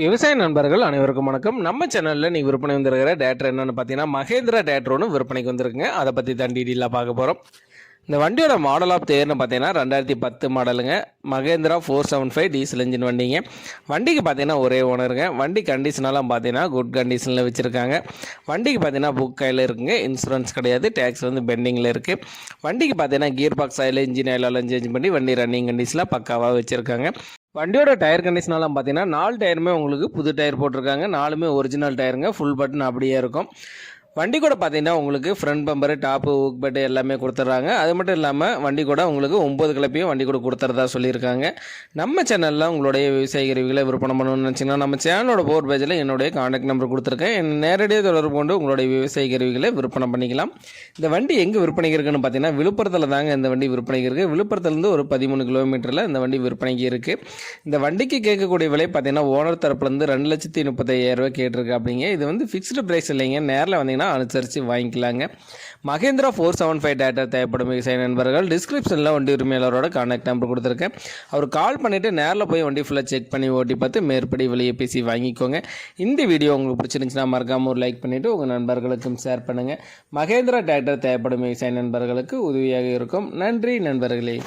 விவசாய நண்பர்கள் அனைவருக்கும் வணக்கம். நம்ம சேனலில் நீங்கள் விற்பனை வந்திருக்கிற டேட்டர் என்னென்னு பார்த்தீங்கன்னா மகேந்திரா டேட்டர் ஒன்று விற்பனைக்கு வந்திருக்குங்க. அதை பற்றி தான் டீட்டெயிலாக பார்க்க போகிறோம். இந்த வண்டியோட மாடல் ஆஃப் தேர்னு பார்த்தீங்கன்னா 2010 மாடலுங்க. மகேந்திரா 475 டீசல் இன்ஜின் வண்டிங்க. வண்டிக்கு பார்த்தீங்கன்னா ஒரே ஓனருங்க. வண்டி கண்டிஷனெல்லாம் பார்த்தீங்கன்னா குட் கண்டிஷனில் வச்சுருக்காங்க. வண்டிக்கு பார்த்தீங்கன்னா புக் கையில் இருக்குங்க. இன்சூரன்ஸ் கிடையாது. டேக்ஸ் வந்து பெண்டிங்கில் இருக்குது. வண்டிக்கு பார்த்தீங்கன்னா கியர் பாக்ஸ் ஆயில் இன்ஜின் ஆயிலெல்லாம் சேஞ்ச் பண்ணி வண்டி ரன்னிங் கண்டிஷனில் பக்காவாக வச்சுருக்காங்க. வண்டியோட டயர் கண்டிஷனெல்லாம் பார்த்தீங்கன்னா 4 டயருமே உங்களுக்கு புது டயர் போட்டிருக்காங்க. 4மே ஒரிஜினல் டயருங்க. ஃபுல் பட்டன் அப்படியே இருக்கும். வண்டி கூட பார்த்தீங்கன்னா உங்களுக்கு ஃப்ரண்ட் பம்பரு டாப்பு ஊக் பெட்டு எல்லாமே கொடுத்துட்றாங்க. அது மட்டும் இல்லாமல் வண்டி கூட உங்களுக்கு 9 கிளப்பையும் வண்டி கூட கொடுத்துறதா சொல்லியிருக்காங்க. நம்ம சேனலில் உங்களுடைய விவசாய கருவிகளை விற்பனை பண்ணணும்னு நினச்சிங்கன்னா நம்ம சேனலோட போர் பேஜில் என்னுடைய கான்டாக்ட் நம்பர் கொடுத்துருக்கேன். நேரடியாக தொடர்பு கொண்டு உங்களுடைய விவசாய கருவிகளை விற்பனை பண்ணிக்கலாம். இந்த வண்டி எங்கே விற்பனைக்கு இருக்குன்னு பார்த்தீங்கன்னா விழுப்புரத்தில் தாங்க இந்த வண்டி விற்பனைக்கு இருக்குது. விழுப்புரத்துலேருந்து ஒரு 13 கிலோமீட்டரில் இந்த வண்டி விற்பனைக்கு இருக்குது. இந்த வண்டிக்கு கேட்கக்கூடிய விலை பார்த்தீங்கன்னா ஓனர் தரப்புலேருந்து 2,35,000 கேட்டிருக்கு அப்படிங்க. இது வந்து ஃபிக்ஸ்டு ப்ரைஸ் இல்லைங்க. நேரில் வந்தீங்கன்னா அனுசரித்து வாங்கிக்கலாங்க. மகேந்திரா 475 டேட்டா தேவைப்படும் விவசாய நண்பர்கள் டிஸ்கிரிப்ஷனில் வண்டி உரிமையாளரோட கான்டாக்ட் நம்பர் கொடுத்துருக்கேன். அவர் கால் பண்ணிவிட்டு நேரில் போய் வண்டி ஃபுல்லாக செக் பண்ணி ஓட்டி பார்த்து மேற்படி விலையை பேசி வாங்கிக்கோங்க. இந்த வீடியோ உங்களுக்கு பிடிச்சிருந்துச்சுன்னா மறக்காமல் ஒரு லைக் பண்ணிவிட்டு உங்கள் நண்பர்களுக்கும் ஷேர் பண்ணுங்கள். மகேந்திரா டேட்டா தேவைப்படும் விவசாய நண்பர்களுக்கு உதவியாக இருக்கும். நன்றி நண்பர்களே.